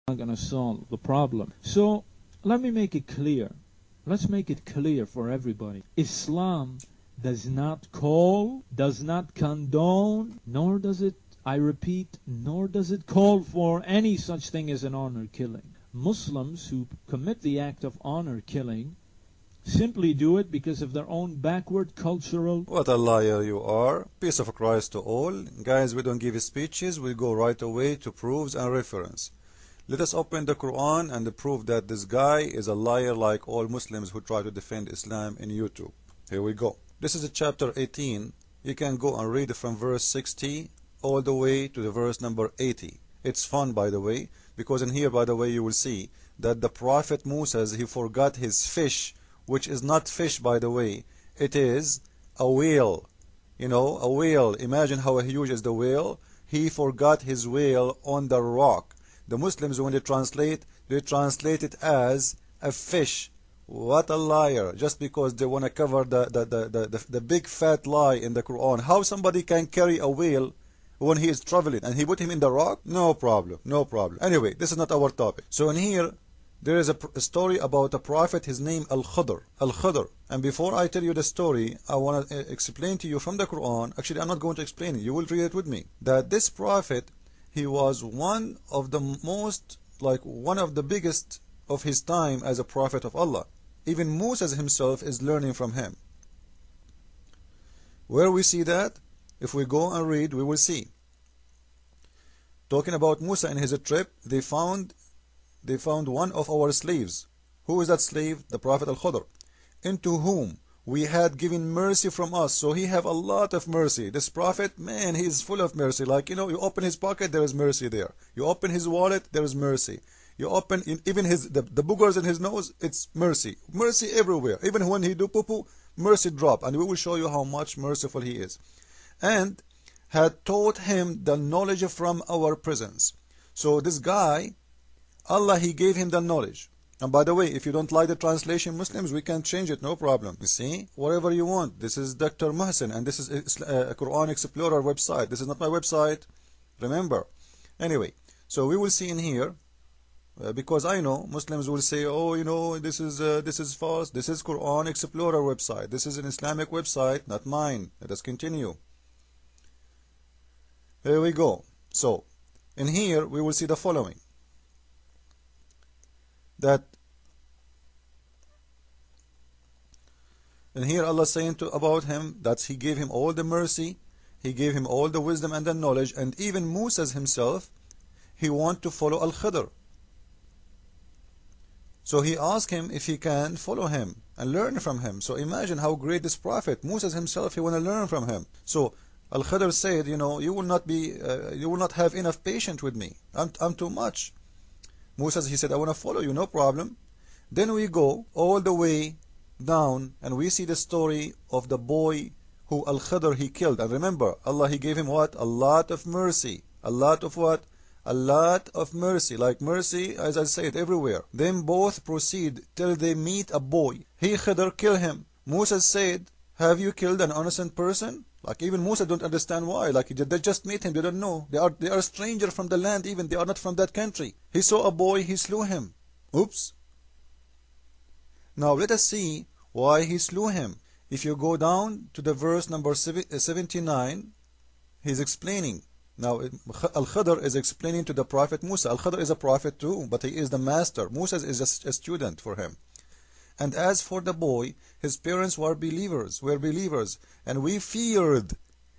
not going to solve the problem. So let me make it clear. Let's make it clear for everybody. Islam does not call, does not condone, nor does it, I repeat, nor does it call for any such thing as an honor killing. Muslims who commit the act of honor killing simply do it because of their own backward cultural... What a liar you are. Peace of Christ to all. Guys, we don't give speeches. We go right away to proofs and reference. Let us open the Quran and prove that this guy is a liar like all Muslims who try to defend Islam in YouTube. Here we go. This is chapter 18. You can go and read from verse 60 all the way to the verse number 80. It's fun, by the way, because in here, by the way, you will see that the Prophet Moses, he forgot his fish, which is not fish, by the way. It is a whale. You know, a whale. Imagine how huge is the whale. He forgot his whale on the rock. The Muslims, when they translate it as a fish. What a liar. Just because they want to cover the big fat lie in the Quran. How somebody can carry a whale when he is traveling and he put him in the rock? No problem. No problem. Anyway, this is not our topic. So in here, there is a story about a prophet, his name Al-Khidr. Al-Khidr. And before I tell you the story, I want to explain to you from the Quran. Actually, I'm not going to explain it. You will read it with me. That this prophet, he was one of the most, like one of the biggest of his time as a prophet of Allah. Even Moses himself is learning from him. Where we see that? If we go and read, we will see. Talking about Musa in his trip, they found one of our slaves. Who is that slave? The Prophet Al-Khidr, into whom we had given mercy from us. So he have a lot of mercy. This prophet, man, he is full of mercy. Like, you know, you open his pocket, there is mercy there. You open his wallet, there is mercy. You open even the boogers in his nose, it's mercy. Mercy everywhere. Even when he do poo-poo, mercy drop. And we will show you how much merciful he is. And had taught him the knowledge from our presence. So this guy, Allah, he gave him the knowledge. And by the way, if you don't like the translation, Muslims, we can change it, no problem. You see, whatever you want. This is Dr. Muhsin, and this is a Quran Explorer website. This is not my website, remember. Anyway, so we will see in here, because I know Muslims will say, oh, you know, this is false. This is Quran Explorer website. This is an Islamic website, not mine. Let us continue. Here we go. So, in here, we will see the following. That and here Allah saying about him that he gave him all the mercy, he gave him all the wisdom and the knowledge, and even Moses himself, he want to follow Al-Khidr. So he asked him if he can follow him and learn from him. So imagine how great this prophet, Moses himself, he want to learn from him. So Al-Khidr said, you know, you will not have enough patience with me. I'm too much. Moses, he said, I want to follow you, no problem. Then we go all the way down and we see the story of the boy who Al-Khidr he killed. And remember, Allah, he gave him what? A lot of mercy. A lot of what? A lot of mercy. Like mercy, as I said, everywhere. Then both proceed till they meet a boy. He, Khidr, kill him. Moses said, have you killed an innocent person? Like even Musa don't understand why. Like they just meet him, they don't know. They are a stranger from the land, even they are not from that country. He saw a boy, he slew him. Oops. Now let us see why he slew him. If you go down to the verse number 79, he's explaining. Now Al-Khidr is explaining to the Prophet Musa. Al-Khidr is a prophet too, but he is the master. Musa is just a student for him. And as for the boy, his parents were believers, and we feared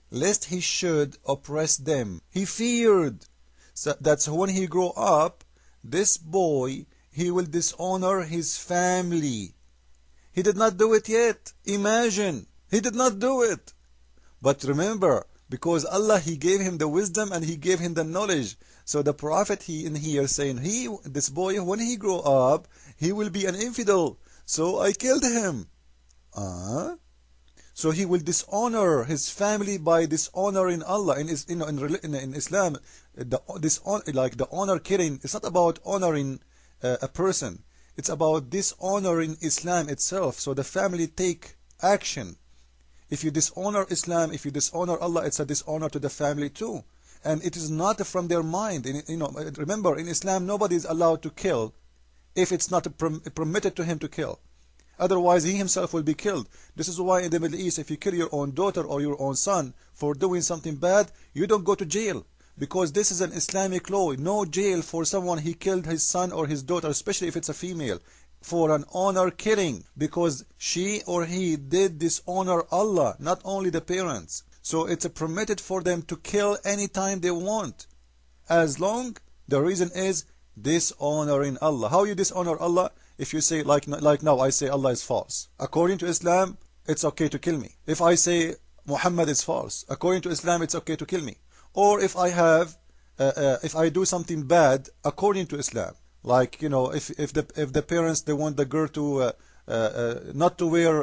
lest he should oppress them. He feared that when he grow up, this boy, he will dishonor his family. He did not do it yet. Imagine, he did not do it. But remember, because Allah, he gave him the wisdom and he gave him the knowledge. So the prophet, he in here saying, this boy, when he grow up, he will be an infidel. So I killed him. So he will dishonor his family by dishonoring Allah. In Islam, the honor killing, it's not about honoring a person. It's about dishonoring Islam itself. So the family take action. If you dishonor Islam, if you dishonor Allah, it's a dishonor to the family too. and it is not from their mind. Remember, in Islam, nobody is allowed to kill if it's not permitted to him to kill. Otherwise, he himself will be killed. This is why in the Middle East, if you kill your own daughter or your own son for doing something bad, you don't go to jail, because this is an Islamic law. No jail for someone he killed his son or his daughter, especially if it's a female, for an honor killing, because she or he did dishonor Allah, not only the parents. So it's permitted for them to kill anytime they want, as long the reason is dishonoring Allah. How you dishonor Allah? If you say, like now, I say Allah is false. According to Islam, it's okay to kill me. If I say Muhammad is false, according to Islam, it's okay to kill me. Or if I do something bad, according to Islam, like, if the parents, they want the girl to not to wear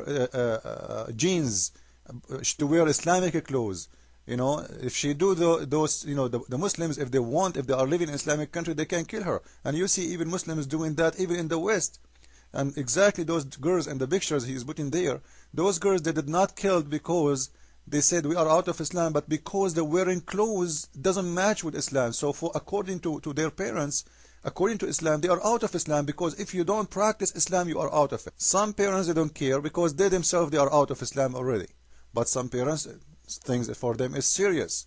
jeans, to wear Islamic clothes. If she do those, the Muslims, if they are living in Islamic country, they can kill her. And you see even Muslims doing that even in the West. And exactly those girls and the pictures he is putting there, those girls, they did not kill because they said we are out of Islam, but because they're wearing clothes doesn't match with Islam. So according to their parents, according to Islam, they are out of Islam, because if you don't practice Islam, you are out of it. Some parents, they don't care because they themselves, they are out of Islam already. But some parents, things for them is serious.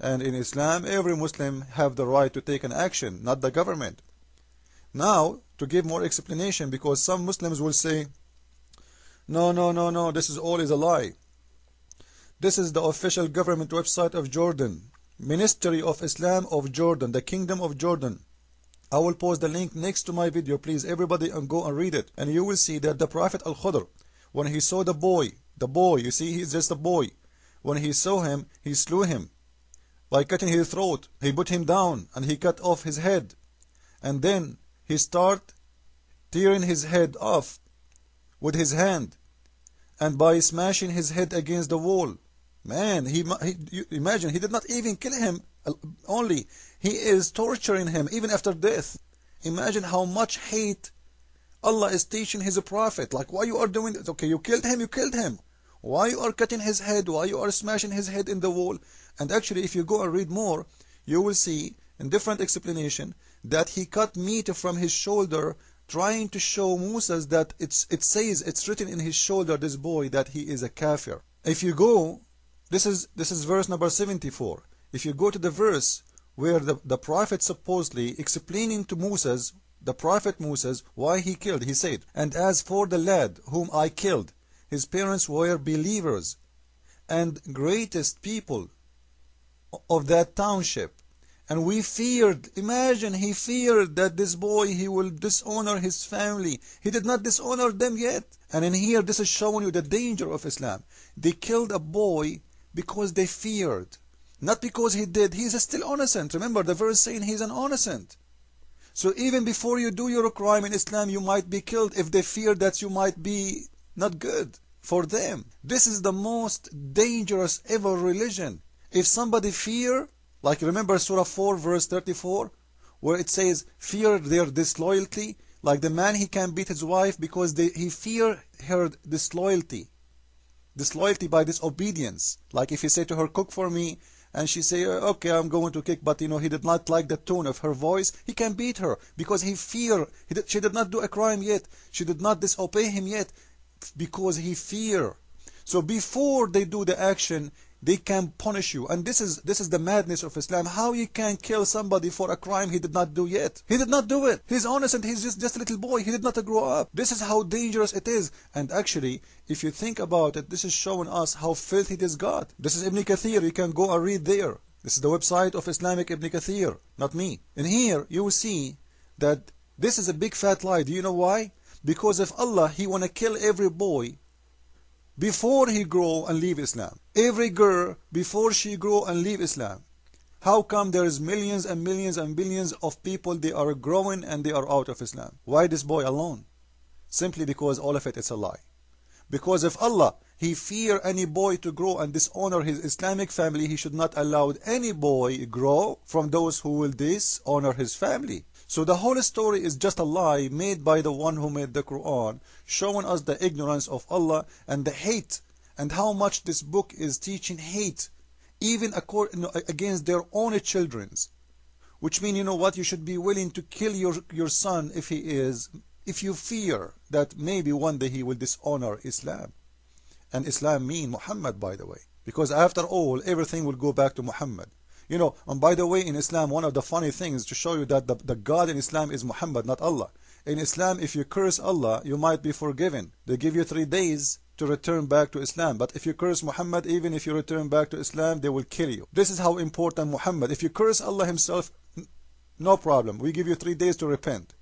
And in Islam, every Muslim have the right to take an action, not the government. Now, to give more explanation, because some Muslims will say, no, this is all is a lie. This is the official government website of Jordan, Ministry of Islam of Jordan, the Kingdom of Jordan. I will post the link next to my video, please everybody, and go and read it. And you will see that the Prophet Al-Khudr, when he saw the boy, you see, he's just a boy. When he saw him, he slew him by cutting his throat. He put him down and he cut off his head. And then he started tearing his head off with his hand, and by smashing his head against the wall. Man, imagine, he did not even kill him only. He is torturing him even after death. Imagine how much hate Allah is teaching his prophet. Like, why you are doing this? Okay, you killed him. Why you are cutting his head? Why you are smashing his head in the wall? And actually, if you go and read more, you will see in different explanation that he cut meat from his shoulder, trying to show Musa that it's written in his shoulder, this boy, that he is a kafir. If you go, this is verse number 74. If you go to the verse where the prophet supposedly explaining to the prophet Moses, why he killed, he said, "And as for the lad whom I killed, his parents were believers and greatest people of that township. And we feared," imagine, he feared that this boy, he will dishonor his family. He did not dishonor them yet. And in here, this is showing you the danger of Islam. They killed a boy because they feared, not because he did. He's still innocent. Remember, the verse saying he's an innocent. So even before you do your crime in Islam, you might be killed if they fear that you might be not good for them. This is the most dangerous ever religion. If somebody fear, like remember Surah 4 verse 34, where it says fear their disloyalty, like the man, he can beat his wife because he fear her disloyalty by disobedience. Like if he say to her, cook for me, and she say, okay, I'm going to cook, but he did not like the tone of her voice, he can beat her because he fear. She did not do a crime yet, she did not disobey him yet, because he fear. So before they do the action, they can punish you. And this is the madness of Islam. How you can kill somebody for a crime he did not do yet? He did not do it. He's innocent. He's just a little boy. He did not grow up. This is how dangerous it is. And actually, if you think about it, this is showing us how filthy it is God. This is Ibn Kathir. You can go and read there. This is the website of Islamic Ibn Kathir, not me. And here you will see that this is a big fat lie. Do you know why? Because if Allah, He want to kill every boy before he grow and leave Islam, every girl before she grow and leave Islam, how come there is millions and millions and billions of people, they are growing and they are out of Islam? Why this boy alone? Simply because all of it is a lie. Because if Allah, He fear any boy to grow and dishonor his Islamic family, He should not allow any boy grow from those who will dishonor his family. So the whole story is just a lie made by the one who made the Quran, showing us the ignorance of Allah and the hate, and how much this book is teaching hate even against their own children. Which means, you know what, you should be willing to kill your son if you fear that maybe one day he will dishonor Islam. And Islam means Muhammad, by the way, because after all, everything will go back to Muhammad. You know, and by the way, in Islam, one of the funny things to show you that the God in Islam is Muhammad, not Allah. In Islam, if you curse Allah, you might be forgiven. They give you 3 days to return back to Islam. But if you curse Muhammad, even if you return back to Islam, they will kill you. This is how important Muhammad. If you curse Allah himself, no problem. We give you 3 days to repent.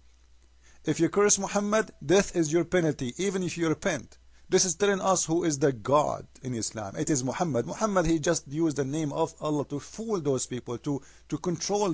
If you curse Muhammad, death is your penalty, even if you repent. This is telling us who is the God in Islam. It is Muhammad. Muhammad, he just used the name of Allah to fool those people, to control